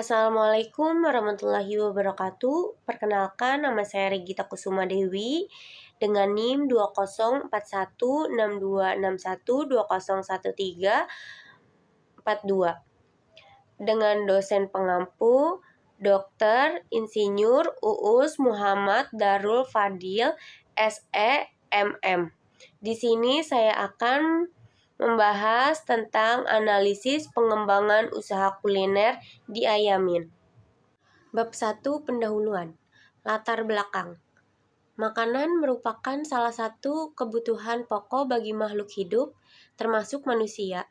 Assalamualaikum warahmatullahi wabarakatuh. Perkenalkan, nama saya Regita Kusuma Dewi dengan NIM 20416261201342 dengan dosen pengampu Dr. Insinyur Uus Muhammad Darul Fadil SE MM. Di sini saya akan membahas tentang analisis pengembangan usaha kuliner di Ayamin. Bab 1, pendahuluan. Latar belakang. Makanan merupakan salah satu kebutuhan pokok bagi makhluk hidup, termasuk manusia.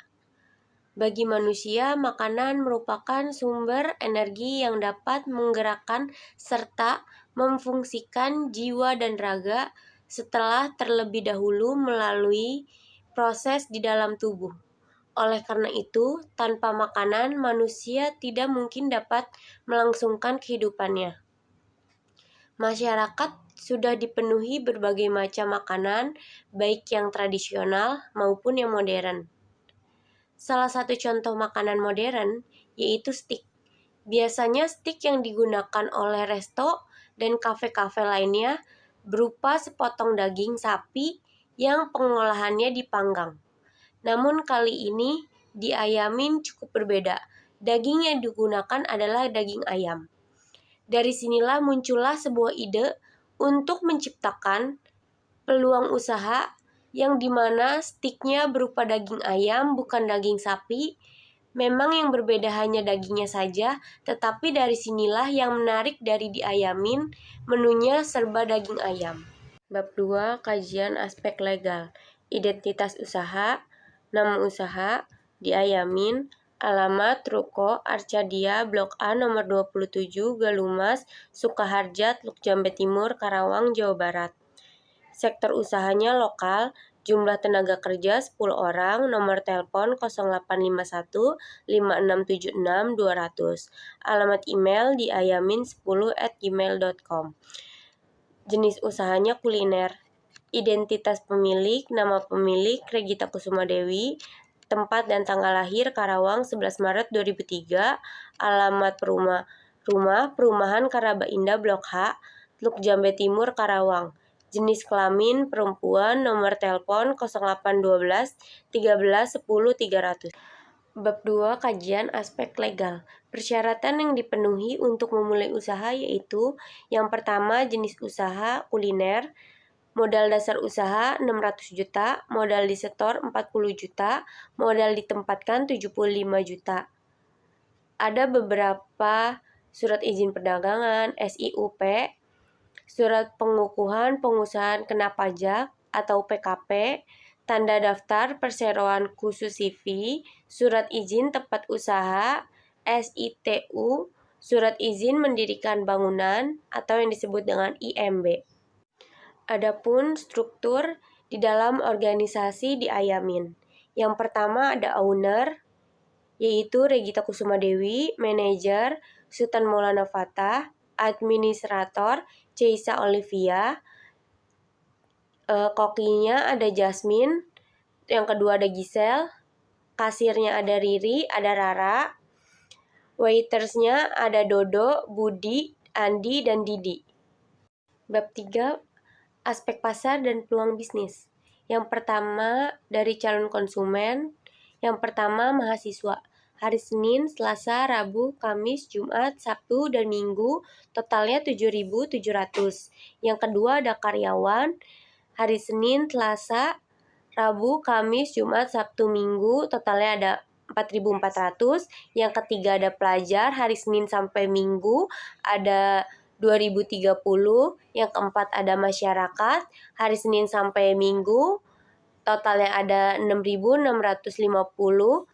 Bagi manusia, makanan merupakan sumber energi yang dapat menggerakkan serta memfungsikan jiwa dan raga setelah terlebih dahulu melalui proses di dalam tubuh. Oleh karena itu, tanpa makanan, manusia tidak mungkin dapat melangsungkan kehidupannya. Masyarakat sudah dipenuhi berbagai macam makanan, baik yang tradisional maupun yang modern. Salah satu contoh makanan modern yaitu steak. Biasanya steak yang digunakan oleh resto dan kafe-kafe lainnya berupa sepotong daging sapi yang pengolahannya dipanggang. Namun kali ini di Ayamin cukup berbeda. Daging yang digunakan adalah daging ayam. Dari sinilah muncullah sebuah ide untuk menciptakan peluang usaha yang dimana steaknya berupa daging ayam bukan daging sapi. Memang yang berbeda hanya dagingnya saja, tetapi dari sinilah yang menarik dari di Ayamin, menunya serba daging ayam. Bab 2, kajian aspek legal. Identitas usaha, nama usaha, di Ayamin, alamat Ruko Arcadia Blok A nomor 27 Galumas, Sukaharja, Teluk Jambe Timur, Karawang, Jawa Barat. Sektor usahanya lokal, jumlah tenaga kerja 10 orang, nomor telepon 0851 5676 200. Alamat email di ayamin10@gmail.com. Jenis usahanya kuliner. Identitas pemilik, nama pemilik Regita Kusuma Dewi, tempat dan tanggal lahir Karawang 11 Maret 2003, alamat rumah Perumahan Karaba Indah Blok H, Teluk Jambe Timur, Karawang. Jenis kelamin perempuan, nomor telepon 0812 13 10 300. Bab 2, kajian aspek legal. Persyaratan yang dipenuhi untuk memulai usaha yaitu yang pertama, jenis usaha kuliner. Modal dasar usaha 600 juta, modal disetor 40 juta, modal ditempatkan 75 juta. Ada beberapa surat izin perdagangan, SIUP, surat pengukuhan pengusahaan kena pajak atau PKP, tanda daftar perseroan khusus CV, surat izin tempat usaha, SITU, surat izin mendirikan bangunan atau yang disebut dengan IMB. Adapun struktur di dalam organisasi di Ayamin. Yang pertama ada owner, yaitu Regita Kusuma Dewi, manajer Sultan Maulana Fatah, administrator Ceisa Olivia, kokinya ada Jasmine, yang kedua ada Giselle, kasirnya ada Riri, ada Rara, waitersnya ada Dodo, Budi, Andi, dan Didi. Bab 3, aspek pasar dan peluang bisnis. Yang pertama dari calon konsumen. Yang pertama mahasiswa. Hari Senin, Selasa, Rabu, Kamis, Jumat, Sabtu, dan Minggu totalnya 7.700. Yang kedua ada karyawan. Hari Senin, Selasa, Rabu, Kamis, Jumat, Sabtu, Minggu totalnya ada 4.400. Yang ketiga ada pelajar. Hari Senin sampai Minggu ada 2030. Yang keempat ada masyarakat, hari Senin sampai Minggu totalnya ada 6.650.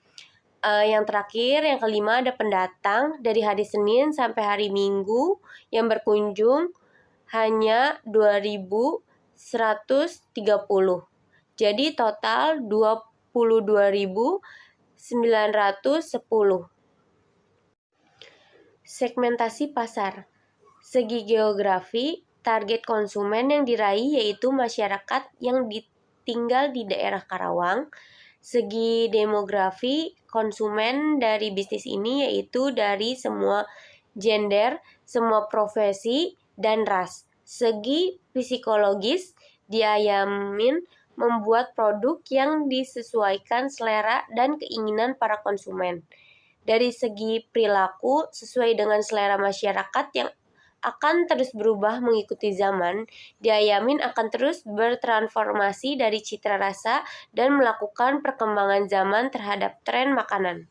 Yang terakhir, yang kelima ada pendatang, dari hari Senin sampai hari Minggu yang berkunjung hanya 2.130. Jadi total 22.910. Segmentasi pasar. Segi geografi, target konsumen yang diraih yaitu masyarakat yang tinggal di daerah Karawang. Segi demografi konsumen dari bisnis ini yaitu dari semua gender, semua profesi, dan ras. Segi psikologis, Diayamin membuat produk yang disesuaikan selera dan keinginan para konsumen. Dari segi perilaku, sesuai dengan selera masyarakat yang akan terus berubah mengikuti zaman, Diayamin akan terus bertransformasi dari citra rasa dan melakukan perkembangan zaman terhadap tren makanan.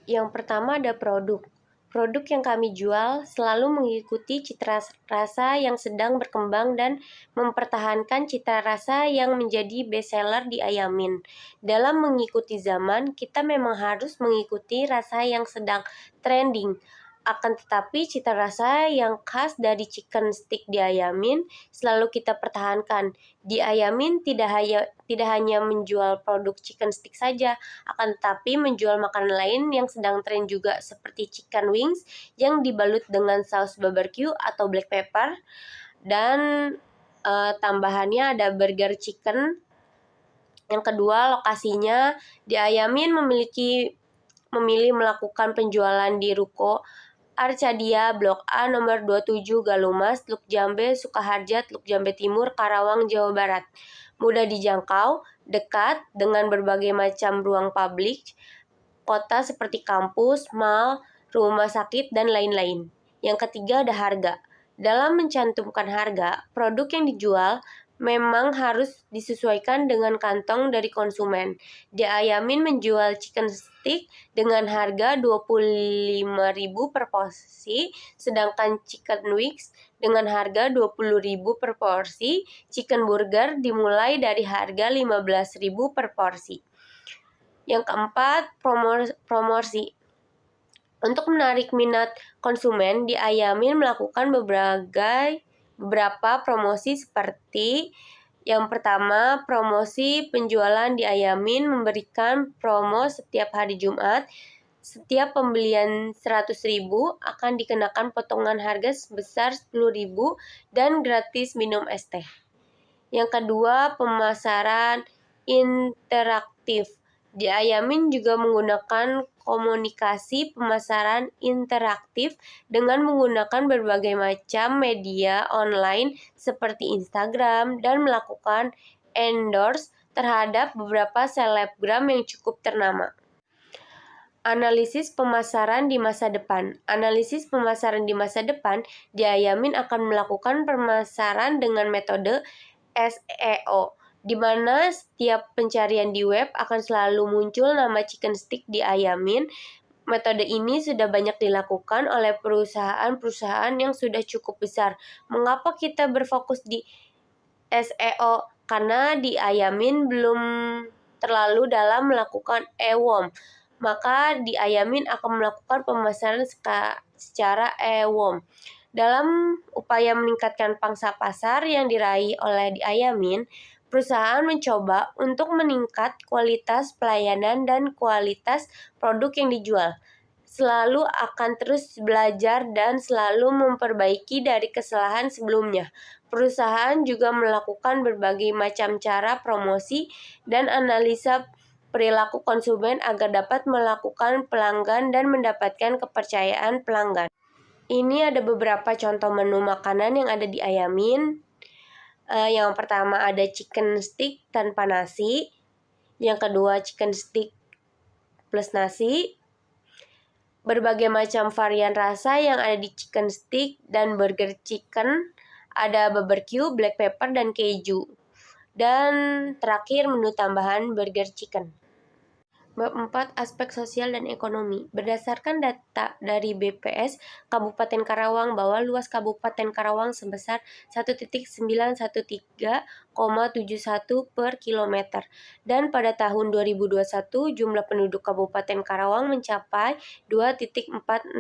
Yang pertama ada produk. Produk yang kami jual selalu mengikuti citra rasa yang sedang berkembang dan mempertahankan citra rasa yang menjadi bestseller di Ayamin. Dalam mengikuti zaman, kita memang harus mengikuti rasa yang sedang trending. Akan tetapi cita rasa yang khas dari chicken stick di Ayamin selalu kita pertahankan. Di Ayamin tidak hanya menjual produk chicken stick saja, akan tetapi menjual makanan lain yang sedang tren juga seperti chicken wings yang dibalut dengan saus barbecue atau black pepper, dan tambahannya ada burger chicken. Yang kedua, lokasinya di Ayamin memilih melakukan penjualan di Ruko Arcadia, Blok A, nomor 27, Galumas, Teluk Jambe, Sukaharja, Teluk Jambe Timur, Karawang, Jawa Barat. Mudah dijangkau, dekat dengan berbagai macam ruang publik, kota seperti kampus, mal, rumah sakit, dan lain-lain. Yang ketiga ada harga. Dalam mencantumkan harga, produk yang dijual memang harus disesuaikan dengan kantong dari konsumen. Diayamin menjual chicken stick dengan harga 25.000 per porsi, sedangkan chicken wings dengan harga 20.000 per porsi, chicken burger dimulai dari harga 15.000 per porsi. Yang keempat, promosi. Untuk menarik minat konsumen, Diayamin melakukan beberapa promosi seperti yang pertama, promosi penjualan Diayamin memberikan promo setiap hari Jumat. Setiap pembelian 100.000 akan dikenakan potongan harga sebesar 10.000 dan gratis minum es teh. Yang kedua, pemasaran interaktif. Diayamin juga menggunakan komunikasi pemasaran interaktif dengan menggunakan berbagai macam media online seperti Instagram dan melakukan endorse terhadap beberapa selebgram yang cukup ternama. Analisis pemasaran di masa depan. Analisis pemasaran di masa depan, Diayamin akan melakukan pemasaran dengan metode SEO, di mana setiap pencarian di web akan selalu muncul nama chicken stick Diayamin. Metode ini sudah banyak dilakukan oleh perusahaan-perusahaan yang sudah cukup besar. Mengapa kita berfokus di SEO? Karena Diayamin belum terlalu dalam melakukan e-worm. Maka Diayamin akan melakukan pemasaran secara e-worm. Dalam upaya meningkatkan pangsa pasar yang diraih oleh Diayamin, perusahaan mencoba untuk meningkat kualitas pelayanan dan kualitas produk yang dijual. Selalu akan terus belajar dan selalu memperbaiki dari kesalahan sebelumnya. Perusahaan juga melakukan berbagai macam cara promosi dan analisa perilaku konsumen agar dapat melakukan pelanggan dan mendapatkan kepercayaan pelanggan. Ini ada beberapa contoh menu makanan yang ada di Ayamin. Yang pertama ada chicken stick tanpa nasi. Yang kedua chicken stick plus nasi. Berbagai macam varian rasa yang ada di chicken stick dan burger chicken. Ada barbecue, black pepper, dan keju. Dan terakhir menu tambahan burger chicken. Bab 4. Aspek sosial dan ekonomi. Berdasarkan data dari BPS Kabupaten Karawang bahwa luas Kabupaten Karawang sebesar 1.913,71 per kilometer. Dan pada tahun 2021 jumlah penduduk Kabupaten Karawang mencapai 2.468,6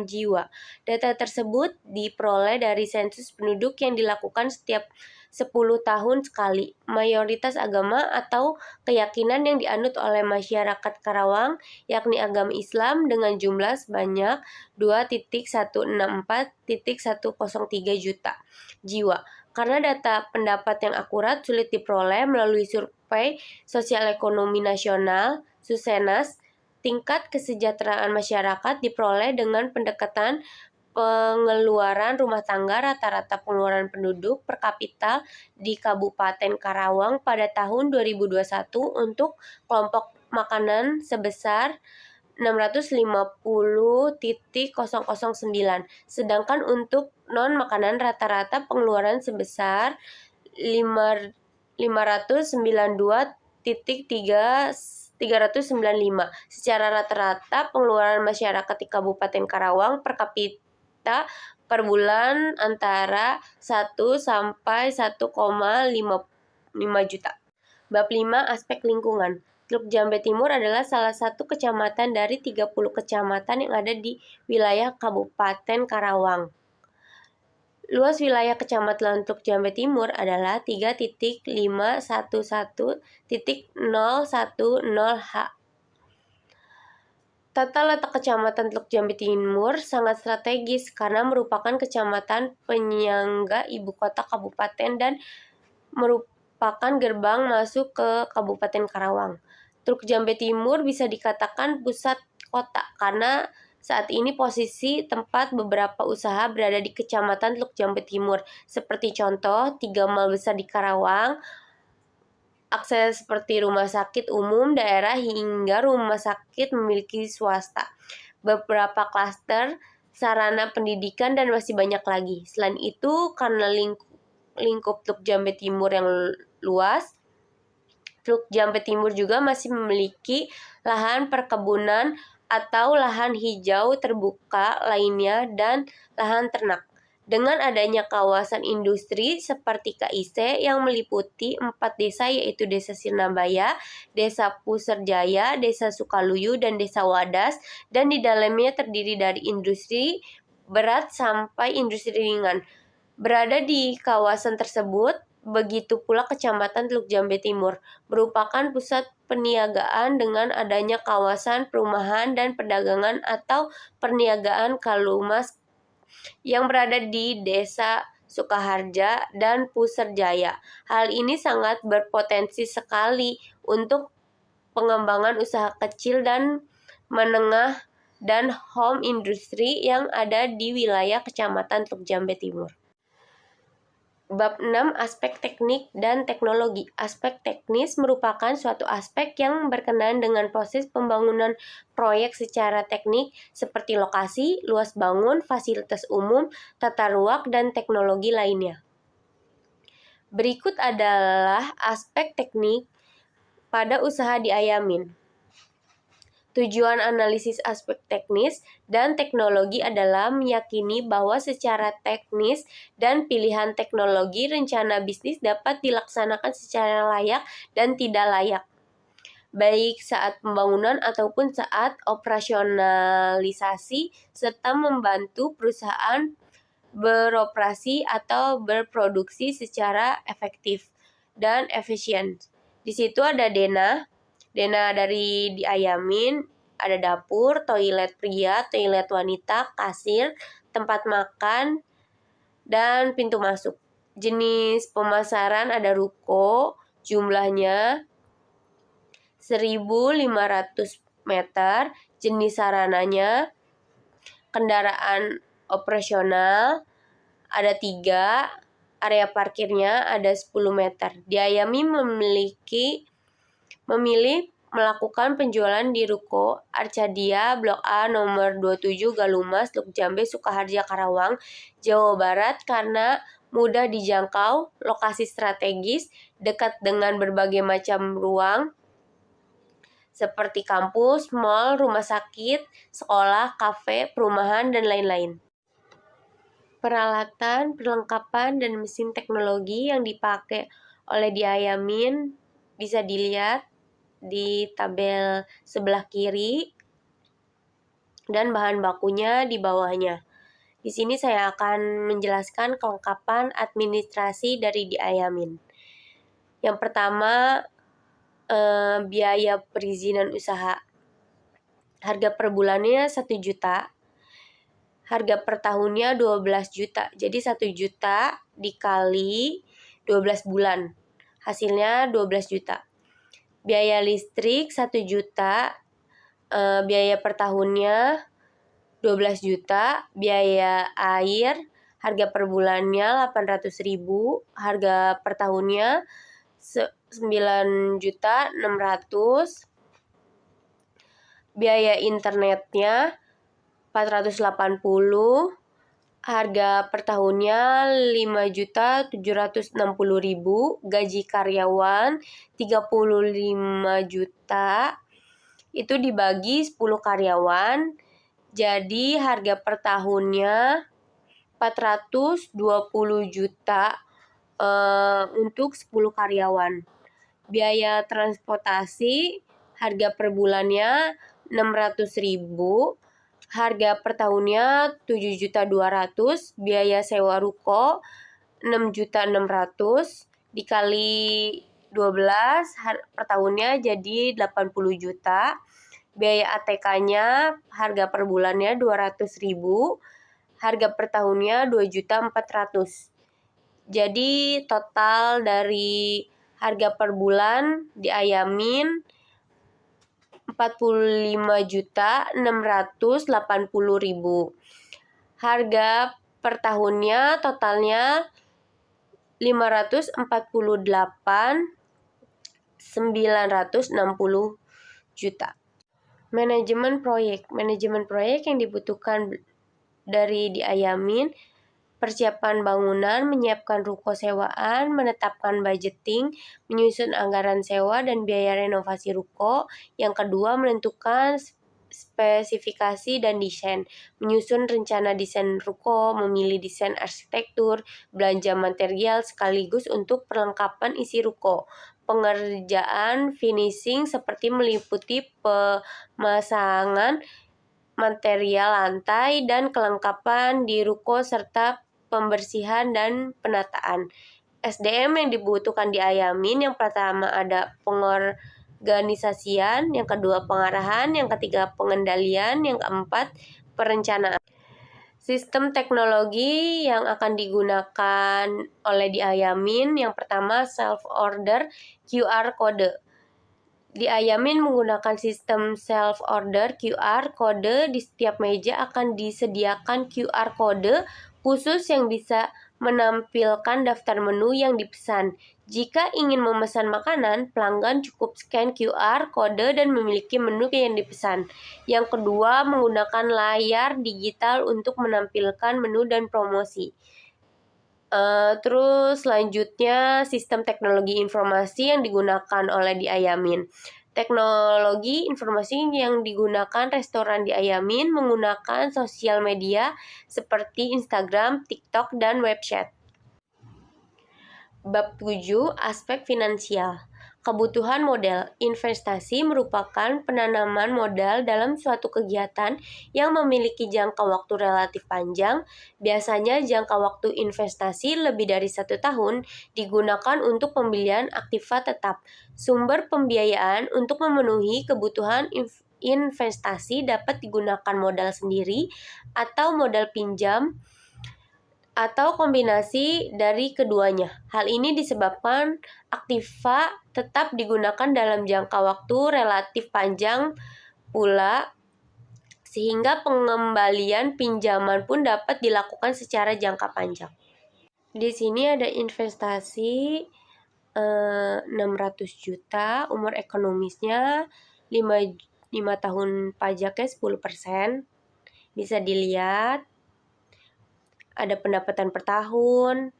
jiwa. Data tersebut diperoleh dari sensus penduduk yang dilakukan setiap 10 tahun sekali. Mayoritas agama atau keyakinan yang dianut oleh masyarakat Karawang yakni agama Islam dengan jumlah sebanyak 2.164.103 juta jiwa. Karena data pendapat yang akurat sulit diperoleh melalui Survei Sosial Ekonomi Nasional (Susenas), tingkat kesejahteraan masyarakat diperoleh dengan pendekatan pengeluaran rumah tangga rata-rata pengeluaran penduduk per kapita di Kabupaten Karawang pada tahun 2021 untuk kelompok makanan sebesar 650.009, sedangkan untuk non-makanan rata-rata pengeluaran sebesar 592.395. Secara rata-rata pengeluaran masyarakat di Kabupaten Karawang per kapita per bulan antara 1 sampai 1,5 juta. Bab 5. Aspek lingkungan. Teluk Jambe Timur adalah salah satu kecamatan dari 30 kecamatan yang ada di wilayah Kabupaten Karawang. Luas wilayah Kecamatan Teluk Jambe Timur adalah 3.511.010 ha. Tata letak Kecamatan Teluk Jambe Timur sangat strategis karena merupakan kecamatan penyangga ibu kota kabupaten dan merupakan gerbang masuk ke Kabupaten Karawang. Teluk Jambe Timur bisa dikatakan pusat kota karena saat ini posisi tempat beberapa usaha berada di Kecamatan Teluk Jambe Timur, seperti contoh 3 mal besar di Karawang, akses seperti rumah sakit umum daerah hingga rumah sakit memiliki swasta, beberapa klaster sarana pendidikan, dan masih banyak lagi. Selain itu, karena lingkup Teluk Jambe Timur yang luas, Teluk Jambe Timur juga masih memiliki lahan perkebunan atau lahan hijau terbuka lainnya dan lahan ternak. Dengan adanya kawasan industri seperti KIC yang meliputi 4 desa, yaitu Desa Sirnabaya, Desa Puserjaya, Desa Sukaluyu, dan Desa Wadas, dan di dalamnya terdiri dari industri berat sampai industri ringan. Berada di kawasan tersebut, begitu pula Kecamatan Teluk Jambe Timur, merupakan pusat perniagaan dengan adanya kawasan perumahan dan perdagangan atau perniagaan Kalumas yang berada di Desa Sukaharja dan Puserjaya. Hal ini sangat berpotensi sekali untuk pengembangan usaha kecil dan menengah dan home industry yang ada di wilayah Kecamatan Teluk Jambe Timur. Bab 6. Aspek teknik dan teknologi. Aspek teknis merupakan suatu aspek yang berkenaan dengan proses pembangunan proyek secara teknik seperti lokasi, luas bangun, fasilitas umum, tata ruang, dan teknologi lainnya. Berikut adalah aspek teknik pada usaha di Ayamin. Tujuan analisis aspek teknis dan teknologi adalah meyakini bahwa secara teknis dan pilihan teknologi rencana bisnis dapat dilaksanakan secara layak dan tidak layak, baik saat pembangunan ataupun saat operasionalisasi, serta membantu perusahaan beroperasi atau berproduksi secara efektif dan efisien. Di situ ada Dena dari di Ayamin, ada dapur, toilet pria, toilet wanita, kasir, tempat makan, dan pintu masuk. Jenis pemasaran ada ruko, jumlahnya 1.500 meter, jenis sarananya kendaraan operasional ada 3, area parkirnya ada 10 meter. Di Ayamin memilih melakukan penjualan di Ruko Arcadia Blok A nomor 27 Galumas, Teluk Jambe, Sukaharja, Karawang, Jawa Barat karena mudah dijangkau, lokasi strategis, dekat dengan berbagai macam ruang seperti kampus, mal, rumah sakit, sekolah, kafe, perumahan, dan lain-lain. Peralatan, perlengkapan, dan mesin teknologi yang dipakai oleh di Ayamin bisa dilihat di tabel sebelah kiri dan bahan bakunya di bawahnya. Di sini saya akan menjelaskan kelengkapan administrasi dari di Ayamin. Yang pertama, biaya perizinan usaha. Harga per bulannya 1 juta. Harga per tahunnya 12 juta. Jadi 1 juta dikali 12 bulan. Hasilnya 12 juta. Biaya listrik 1 juta, biaya per tahunnya 12 juta, biaya air harga per bulannya 800.000, harga per tahunnya 9.600.000, biaya internetnya 480, harga per tahunnya 5.760.000, gaji karyawan 35 juta, itu dibagi 10 karyawan, jadi harga per tahunnya 420 juta untuk 10 karyawan. Biaya transportasi harga per bulannya 600.000, harga per tahunnya 7.200.000, biaya sewa ruko 6.600.000 dikali 12 per tahunnya jadi 80 juta. Biaya ATK-nya harga per bulannya 200.000, harga per tahunnya 2.400.000. Jadi total dari harga per bulan diayamin 45.680.000. Harga per tahunnya totalnya 548.960 juta. Manajemen proyek yang dibutuhkan dari diayamin: persiapan bangunan, menyiapkan ruko sewaan, menetapkan budgeting, menyusun anggaran sewa dan biaya renovasi ruko. Yang kedua, menentukan spesifikasi dan desain, menyusun rencana desain ruko, memilih desain arsitektur, belanja material sekaligus untuk perlengkapan isi ruko. Pengerjaan finishing seperti meliputi pemasangan material lantai dan kelengkapan di ruko serta pembersihan dan penataan. SDM yang dibutuhkan diayamin: yang pertama ada pengorganisasian, yang kedua pengarahan, yang ketiga pengendalian, yang keempat perencanaan. Sistem teknologi yang akan digunakan oleh diayamin: yang pertama self-order QR Code. Diayamin menggunakan sistem self-order QR Code. Di setiap meja akan disediakan QR Code khusus yang bisa menampilkan daftar menu yang dipesan. Jika ingin memesan makanan, pelanggan cukup scan QR Code dan memiliki menu yang dipesan. Yang kedua, menggunakan layar digital untuk menampilkan menu dan promosi. Terus selanjutnya sistem teknologi informasi yang digunakan oleh diayamin. Teknologi informasi yang digunakan restoran diayamin menggunakan sosial media seperti Instagram, TikTok, dan webchat. Bab 7. Aspek finansial. Kebutuhan modal. Investasi merupakan penanaman modal dalam suatu kegiatan yang memiliki jangka waktu relatif panjang. Biasanya jangka waktu investasi lebih dari 1 tahun digunakan untuk pembelian aktiva tetap. Sumber pembiayaan untuk memenuhi kebutuhan investasi dapat digunakan modal sendiri atau modal pinjam atau kombinasi dari keduanya. Hal ini disebabkan aktiva tetap digunakan dalam jangka waktu relatif panjang pula, sehingga pengembalian pinjaman pun dapat dilakukan secara jangka panjang. Di sini ada investasi 600 juta, umur ekonomisnya 5 tahun, pajaknya 10%. Bisa dilihat ada pendapatan per tahun,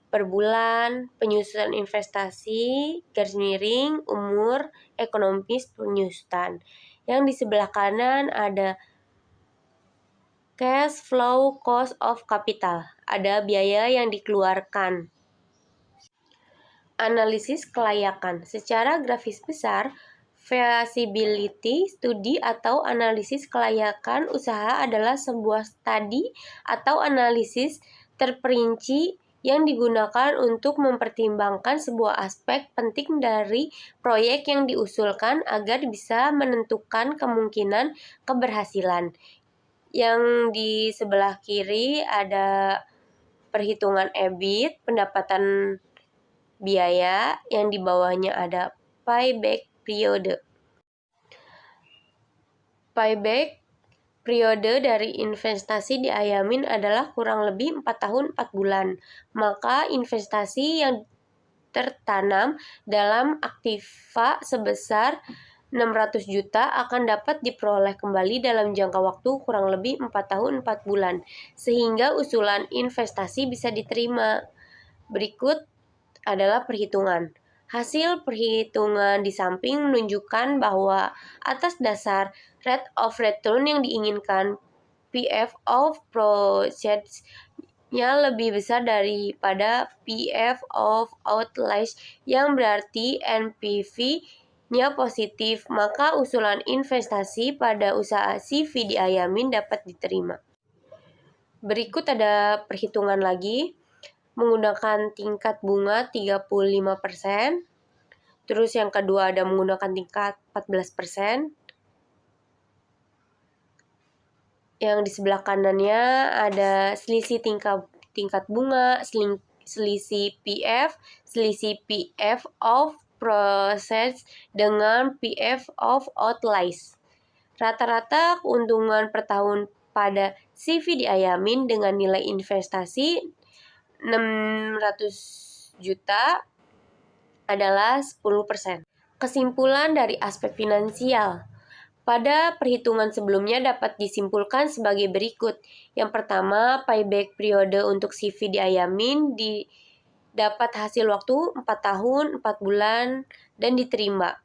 per bulan, penyusutan investasi, garis miring, umur, ekonomis, penyusutan. Yang di sebelah kanan ada cash flow cost of capital, ada biaya yang dikeluarkan. Analisis kelayakan. Secara grafis besar, feasibility study atau analisis kelayakan usaha adalah sebuah studi atau analisis terperinci yang digunakan untuk mempertimbangkan sebuah aspek penting dari proyek yang diusulkan agar bisa menentukan kemungkinan keberhasilan. Yang di sebelah kiri ada perhitungan EBIT, pendapatan biaya, yang di bawahnya ada payback periode. Payback periode dari investasi di Ayamin adalah kurang lebih 4 tahun 4 bulan. Maka investasi yang tertanam dalam aktiva sebesar 600 juta akan dapat diperoleh kembali dalam jangka waktu kurang lebih 4 tahun 4 bulan, sehingga usulan investasi bisa diterima. Berikut adalah perhitungan. Hasil perhitungan di samping menunjukkan bahwa atas dasar rate of return yang diinginkan, PF of Projects-nya lebih besar daripada PF of Outlays yang berarti NPV-nya positif, maka usulan investasi pada usaha CV di Ayamin dapat diterima. Berikut ada perhitungan lagi. Menggunakan tingkat bunga 35%. Terus yang kedua ada menggunakan tingkat 14%. Yang di sebelah kanannya ada selisih tingkat bunga, selisih PF, selisih PF of Process dengan PF of Outlays. Rata-rata keuntungan per tahun pada CV di Ayamin dengan nilai investasi 600 juta adalah 10%. Kesimpulan dari aspek finansial. Pada perhitungan sebelumnya dapat disimpulkan sebagai berikut. Yang pertama, payback periode untuk CV di Ayamin dapat hasil waktu 4 tahun, 4 bulan, dan diterima.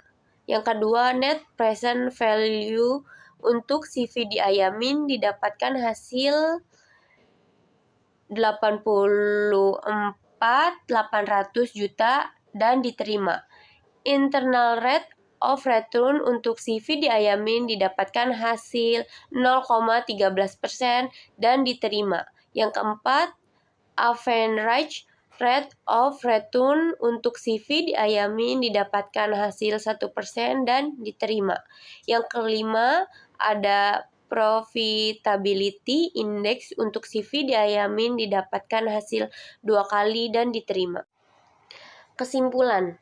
Yang kedua, net present value untuk CV di Ayamin didapatkan hasil 84.800 juta dan diterima. Internal rate of return untuk CV di Ayamin didapatkan hasil 0,13% dan diterima. Yang keempat, average rate of return untuk CV di Ayamin didapatkan hasil 1% dan diterima. Yang kelima, ada profitability index untuk CV di Ayamin didapatkan hasil 2 kali dan diterima. Kesimpulan.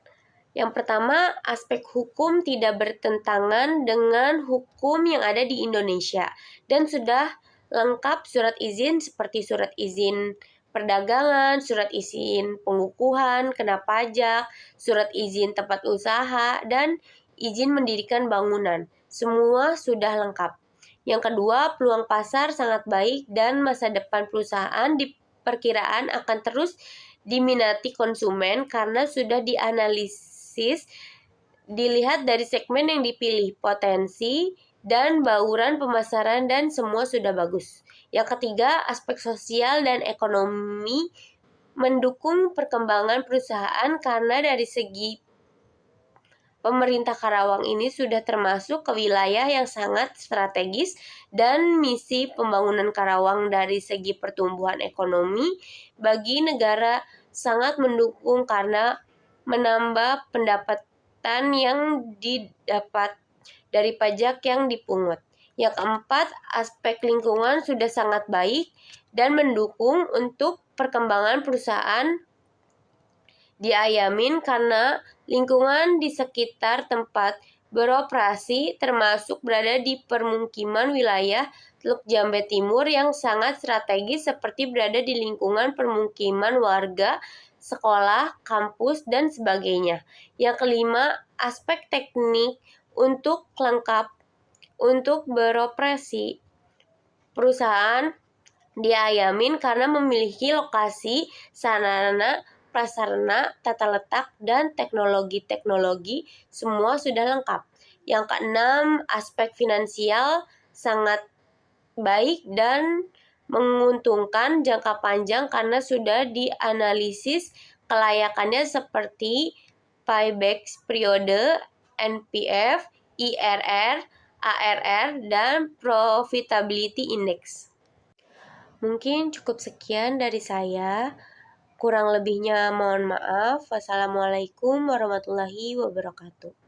Yang pertama, aspek hukum tidak bertentangan dengan hukum yang ada di Indonesia dan sudah lengkap surat izin seperti surat izin perdagangan, surat izin pengukuhan, kena pajak, surat izin tempat usaha, dan izin mendirikan bangunan. Semua sudah lengkap. Yang kedua, peluang pasar sangat baik dan masa depan perusahaan diperkiraan akan terus diminati konsumen karena sudah dianalisis, dilihat dari segmen yang dipilih, potensi, dan bauran pemasaran, dan semua sudah bagus. Yang ketiga, aspek sosial dan ekonomi mendukung perkembangan perusahaan karena dari segi pemerintah Karawang ini sudah termasuk ke wilayah yang sangat strategis dan misi pembangunan Karawang dari segi pertumbuhan ekonomi bagi negara sangat mendukung karena menambah pendapatan yang didapat dari pajak yang dipungut. Yang keempat, aspek lingkungan sudah sangat baik dan mendukung untuk perkembangan perusahaan di Ayamin karena lingkungan di sekitar tempat beroperasi termasuk berada di permukiman wilayah Teluk Jambe Timur yang sangat strategis seperti berada di lingkungan permukiman warga, sekolah, kampus, dan sebagainya. Yang kelima, aspek teknik untuk lengkap untuk beroperasi perusahaan di Ayamin karena memiliki lokasi, sarana, prasarana, tata letak, dan teknologi-teknologi semua sudah lengkap. Yang keenam, aspek finansial sangat baik dan menguntungkan jangka panjang karena sudah dianalisis kelayakannya seperti payback periode, NPF, IRR, ARR, dan profitability index. Mungkin cukup sekian dari saya. Kurang lebihnya mohon maaf. Wassalamualaikum warahmatullahi wabarakatuh.